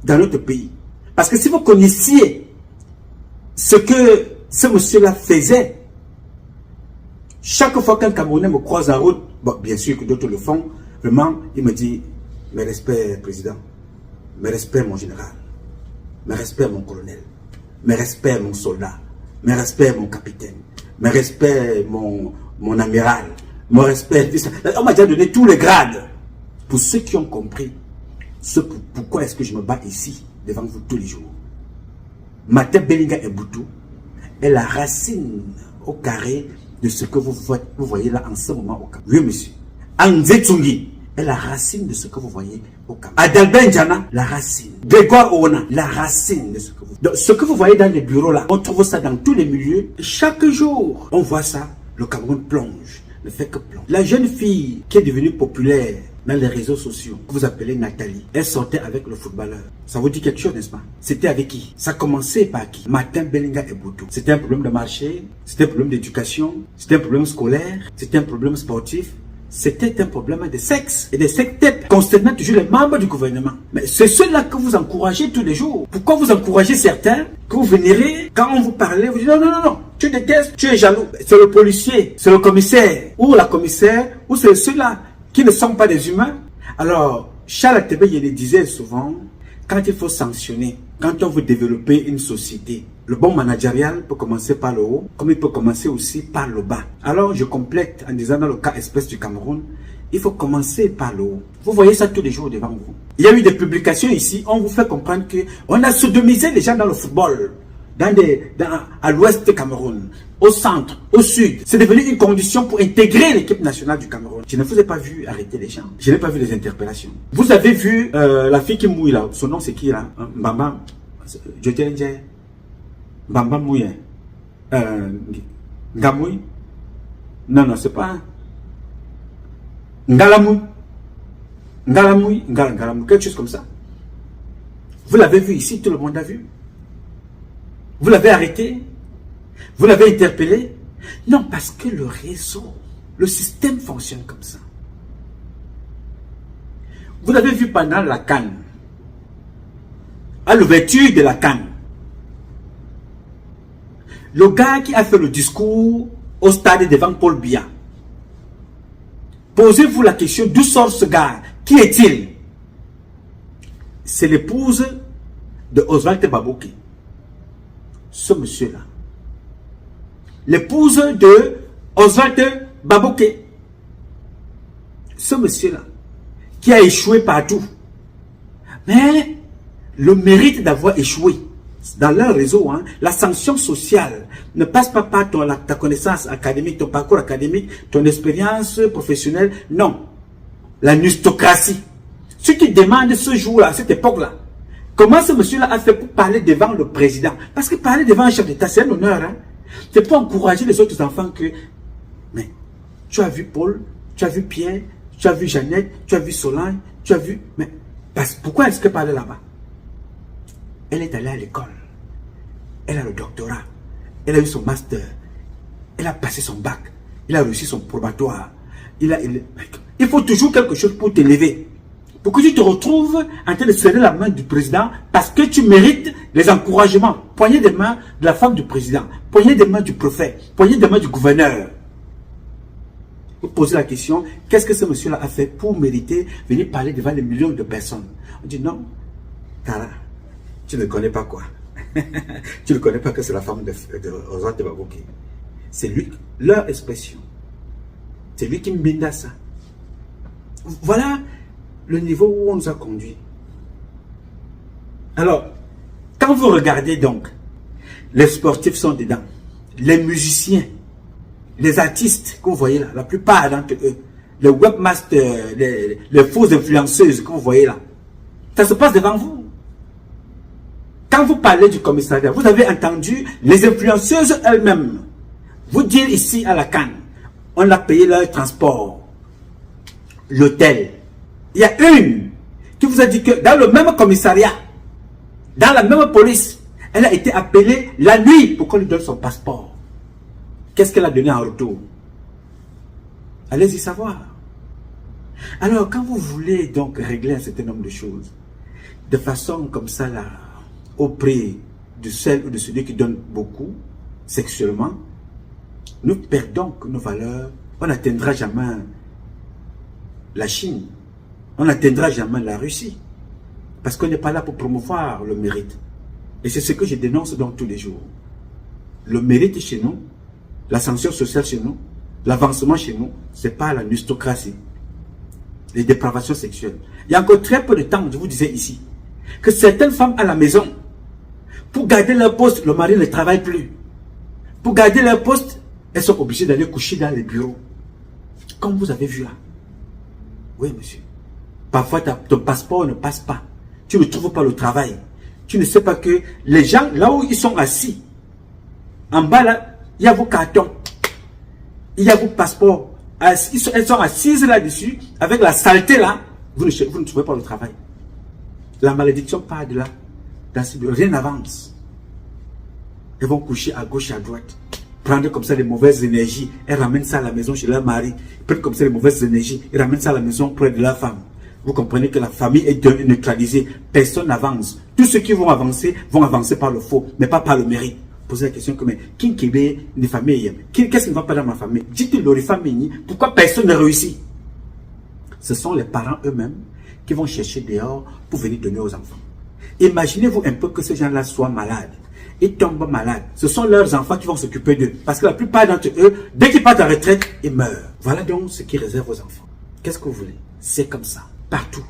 dans notre pays. Parce que si vous connaissiez ce que ce monsieur-là faisait, chaque fois qu'un Camerounais me croise en route, bon, bien sûr que d'autres le font, vraiment, il me dit, mes respects, président, mes respects, mon général, mes respects, mon colonel, mes respects, mon soldat, mes respects, mon capitaine, mes respects, mon amiral, mon respect. On m'a déjà donné tous les grades. Pour ceux qui ont compris pourquoi est-ce que je me bats ici, devant vous tous les jours. Martin Bellinga Eboutou est la racine au carré de ce que vous voyez là en ce moment au Cameroun. Oui, monsieur. Anze Tsungi est la racine de ce que vous voyez au Cameroun. Adalben Njana, la racine. Grégoire Oona, la racine de ce que vous voyez. Donc, ce que vous voyez dans les bureaux là, on trouve ça dans tous les milieux. Chaque jour, on voit ça. Le Cameroun plonge, ne fait que plonger. La jeune fille qui est devenue populaire dans les réseaux sociaux, que vous appelez Nathalie, elle sortait avec le footballeur. Ça vous dit quelque chose, n'est-ce pas? C'était avec qui? Ça commençait par qui? Martin Bellinga Eboutou. C'était un problème de marché, c'était un problème d'éducation, c'était un problème scolaire, c'était un problème sportif, c'était un problème de sexe et de sex-tape concernant toujours les membres du gouvernement. Mais c'est ceux-là que vous encouragez tous les jours. Pourquoi vous encouragez certains que vous vénérez quand on vous parle, vous dites non, non, non, non, tu détestes, tu es jaloux. C'est le policier, c'est le commissaire ou la commissaire ou c'est ceux-là qui ne sont pas des humains. Alors, Charles Tébé, il le disait souvent, quand il faut sanctionner, quand on veut développer une société, le bon managérial peut commencer par le haut, comme il peut commencer aussi par le bas. Alors, je complète en disant dans le cas espèce du Cameroun, il faut commencer par le haut. Vous voyez ça tous les jours devant vous. Il y a eu des publications ici, on vous fait comprendre qu'on a sodomisé les gens dans le football, à l'ouest du Cameroun, au centre, au sud. C'est devenu une condition pour intégrer l'équipe nationale du Cameroun. Je ne vous ai pas vu arrêter les gens. Je n'ai pas vu les interpellations. Vous avez vu la fille qui mouille là. Son nom c'est qui là? Mbamba. Je t'ai dit. Mbamba mouille. Ngamouille. Non, non, c'est pas. Ngalamouille. Ngalamouille. Ngalamouille. Quelque chose comme ça. Vous l'avez vu ici, tout le monde a vu. Vous l'avez arrêté? Vous l'avez interpellé? Non, parce que le réseau, le système fonctionne comme ça. Vous l'avez vu pendant la CAN, à l'ouverture de la CAN. Le gars qui a fait le discours au stade devant Paul Biya. Posez-vous la question, d'où sort ce gars? Qui est-il? C'est l'épouse de Oswald Baboké. Ce monsieur-là. L'épouse de Oswald Baboké. Ce monsieur-là, qui a échoué partout. Mais le mérite d'avoir échoué dans leur réseau, hein, la sanction sociale ne passe pas par ta connaissance académique, ton parcours académique, ton expérience professionnelle. Non. La nustocratie. Ce qui demande ce jour-là, à cette époque-là, comment ce monsieur-là a fait pour parler devant le président? Parce que parler devant un chef d'État, c'est un honneur. Hein? C'est pour encourager les autres enfants que... Mais tu as vu Paul, tu as vu Pierre, tu as vu Jeannette, tu as vu Solange, tu as vu... Mais pourquoi est-ce qu'elle parlait là-bas? Elle est allée à l'école. Elle a le doctorat. Elle a eu son master. Elle a passé son bac. Elle a réussi son probatoire. Il faut toujours quelque chose pour t'élever. Pour que tu te retrouves en train de serrer la main du président parce que tu mérites les encouragements. Poignée des mains de la femme du président, poignée des mains du préfet, poignée des mains du gouverneur. Vous posez la question, qu'est-ce que ce monsieur-là a fait pour mériter venir parler devant des millions de personnes? On dit non, Tara, tu ne connais pas quoi. Tu ne connais pas que c'est la femme de Oswald Baboké. C'est lui, leur expression. C'est lui qui m'inda ça. Voilà le niveau où on nous a conduit. Alors, quand vous regardez donc, les sportifs sont dedans, les musiciens, les artistes que vous voyez là, la plupart d'entre eux, les webmasters, les fausses influenceuses que vous voyez là, ça se passe devant vous. Quand vous parlez du commissariat, vous avez entendu les influenceuses elles-mêmes vous dire ici à la CAN, on a payé leur transport, l'hôtel. Il y a une qui vous a dit que dans le même commissariat, dans la même police, elle a été appelée la nuit pour qu'on lui donne son passeport. Qu'est-ce qu'elle a donné en retour? Allez-y savoir. Alors, quand vous voulez donc régler un certain nombre de choses, de façon comme ça, là, auprès de celle ou de celui qui donne beaucoup, sexuellement, nous perdons que nos valeurs. On n'atteindra jamais la Chine. On n'atteindra jamais la Russie. Parce qu'on n'est pas là pour promouvoir le mérite. Et c'est ce que je dénonce donc tous les jours. Le mérite chez nous, l'ascension sociale chez nous, l'avancement chez nous, ce n'est pas la aristocratie. Les dépravations sexuelles. Il y a encore très peu de temps, je vous disais ici, que certaines femmes à la maison, pour garder leur poste, le mari ne travaille plus. Pour garder leur poste, elles sont obligées d'aller coucher dans les bureaux. Comme vous avez vu là. Oui, monsieur. Parfois, ton passeport ne passe pas. Tu ne trouves pas le travail. Tu ne sais pas que les gens, là où ils sont assis, en bas là, il y a vos cartons. Il y a vos passeports. Elles sont assises là-dessus, avec la saleté là. Vous ne trouvez pas le travail. La malédiction part de là. Dans ce bureau, rien n'avance. Elles vont coucher à gauche et à droite. Prendre comme ça les mauvaises énergies. Elles ramènent ça à la maison chez leur mari. Prennent comme ça les mauvaises énergies. Elles ramènent ça à la maison près de leur femme. Vous comprenez que la famille est neutralisée. Personne n'avance. Tous ceux qui vont avancer par le faux, mais pas par le mérite. Posez la question comme qui est une famille? Qu'est-ce qui ne va pas dans ma famille? Dites-le les familles. Pourquoi personne ne réussit? Ce sont les parents eux-mêmes qui vont chercher dehors pour venir donner aux enfants. Imaginez-vous un peu que ces gens-là soient malades. Ils tombent malades. Ce sont leurs enfants qui vont s'occuper d'eux. Parce que la plupart d'entre eux, dès qu'ils partent en retraite, ils meurent. Voilà donc ce qui réserve aux enfants. Qu'est-ce que vous voulez? C'est comme ça. Partout.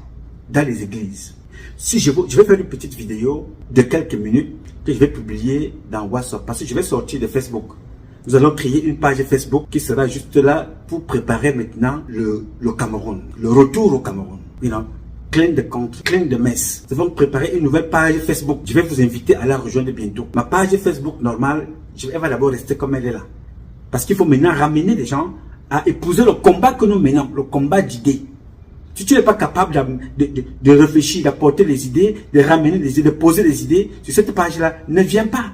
Dans les églises. Si je vais faire une petite vidéo de quelques minutes que je vais publier dans WhatsApp. Parce que je vais sortir de Facebook. Nous allons créer une page Facebook qui sera juste là pour préparer maintenant le Cameroun. Le retour au Cameroun. You know? Clin de compte, clin de messe. Nous allons préparer une nouvelle page Facebook. Je vais vous inviter à la rejoindre bientôt. Ma page Facebook normale, elle va d'abord rester comme elle est là. Parce qu'il faut maintenant ramener les gens à épouser le combat que nous menons, le combat d'idées. Si tu n'es pas capable de réfléchir, d'apporter les idées, de ramener les idées, de poser les idées sur cette page-là, ne viens pas.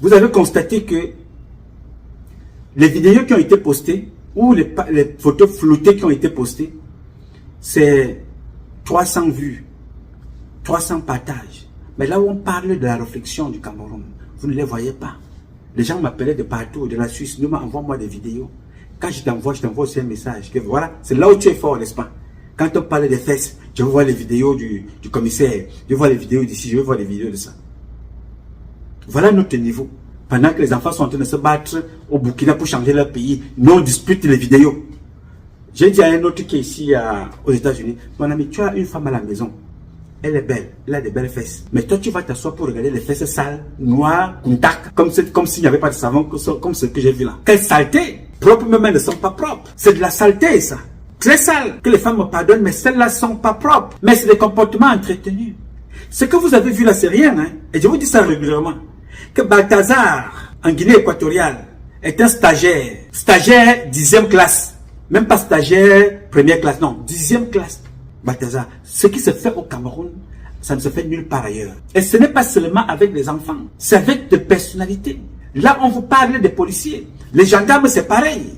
Vous avez constaté que les vidéos qui ont été postées ou les photos floutées qui ont été postées, c'est 300 vues, 300 partages. Mais là où on parle de la réflexion du Cameroun, vous ne les voyez pas. Les gens m'appelaient de partout, de la Suisse, nous envoie-moi des vidéos. Quand je t'envoie aussi un message. Que voilà, c'est là où tu es fort, n'est-ce pas? Quand on parle des fesses, je veux voir les vidéos du commissaire, je veux voir les vidéos d'ici, je veux voir les vidéos de ça. Voilà notre niveau. Pendant que les enfants sont en train de se battre au Burkina pour changer leur pays, nous on dispute les vidéos. J'ai dit à un autre qui est ici aux États-Unis, mon ami, tu as une femme à la maison. Elle est belle, elle a des belles fesses. Mais toi, tu vas t'asseoir pour regarder les fesses sales, noires, contact, comme s'il n'y avait pas de savon, comme ce que j'ai vu là. Quelle saleté! Propres, même elles ne sont pas propres. C'est de la saleté, ça. Très sale. Que les femmes me pardonnent, mais celles-là ne sont pas propres. Mais c'est des comportements entretenus. Ce que vous avez vu là, c'est rien, hein. Et je vous dis ça régulièrement. Que Balthazar, en Guinée équatoriale, est un stagiaire. Stagiaire 10e classe. Même pas stagiaire première classe, non, 10e classe. Balthazar, ce qui se fait au Cameroun, ça ne se fait nulle part ailleurs. Et ce n'est pas seulement avec les enfants, c'est avec des personnalités. Là, on vous parle des policiers. Les gendarmes, c'est pareil.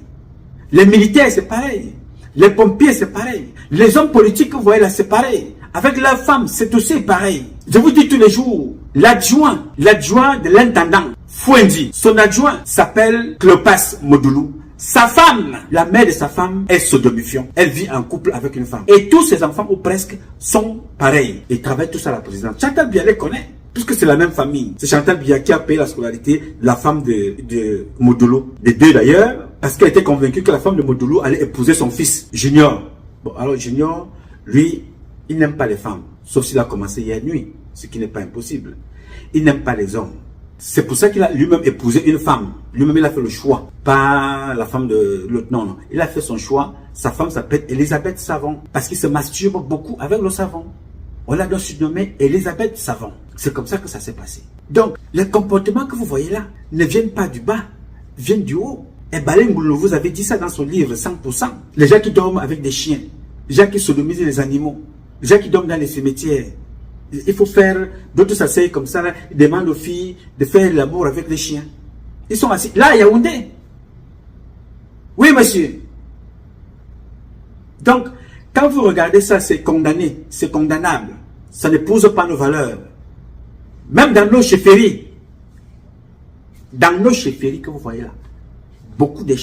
Les militaires, c'est pareil. Les pompiers, c'est pareil. Les hommes politiques, vous voyez là, c'est pareil. Avec leurs femmes, c'est aussi pareil. Je vous dis tous les jours, l'adjoint de l'intendant, Fouendi, son adjoint s'appelle Clopas Modoulou. Sa femme, la mère de sa femme, est sodomifiante. Elle vit en couple avec une femme. Et tous ses enfants, ou presque, sont pareils. Ils travaillent tous à la présidence. Chantal Biya les connaît, puisque c'est la même famille. C'est Chantal Biya qui a payé la scolarité de la femme de Modoulou. Les deux d'ailleurs, parce qu'elle était convaincue que la femme de Modoulou allait épouser son fils, Junior. Bon, alors Junior, lui, il n'aime pas les femmes. Sauf s'il a commencé hier nuit, ce qui n'est pas impossible. Il n'aime pas les hommes. C'est pour ça qu'il a lui-même épousé une femme. Lui-même, il a fait le choix. Pas la femme de l'autre. Non, non. Il a fait son choix. Sa femme s'appelle Elisabeth Savon. Parce qu'il se masturbe beaucoup avec le savon. On l'a donc surnommé Elisabeth Savon. C'est comme ça que ça s'est passé. Donc, les comportements que vous voyez là ne viennent pas du bas. Viennent du haut. Et Balengoulo vous avez dit ça dans son livre 100%. Les gens qui dorment avec des chiens. Les gens qui sodomisent les animaux. Les gens qui dorment dans les cimetières. Il faut faire, d'autres s'asseyent comme ça, là, ils demandent aux filles de faire l'amour avec les chiens. Ils sont assis, là, à Yaoundé. Oui, monsieur. Donc, Quand vous regardez ça, c'est condamné, c'est condamnable. Ça n'épouse pas nos valeurs. Même dans nos chefferies que vous voyez là, beaucoup de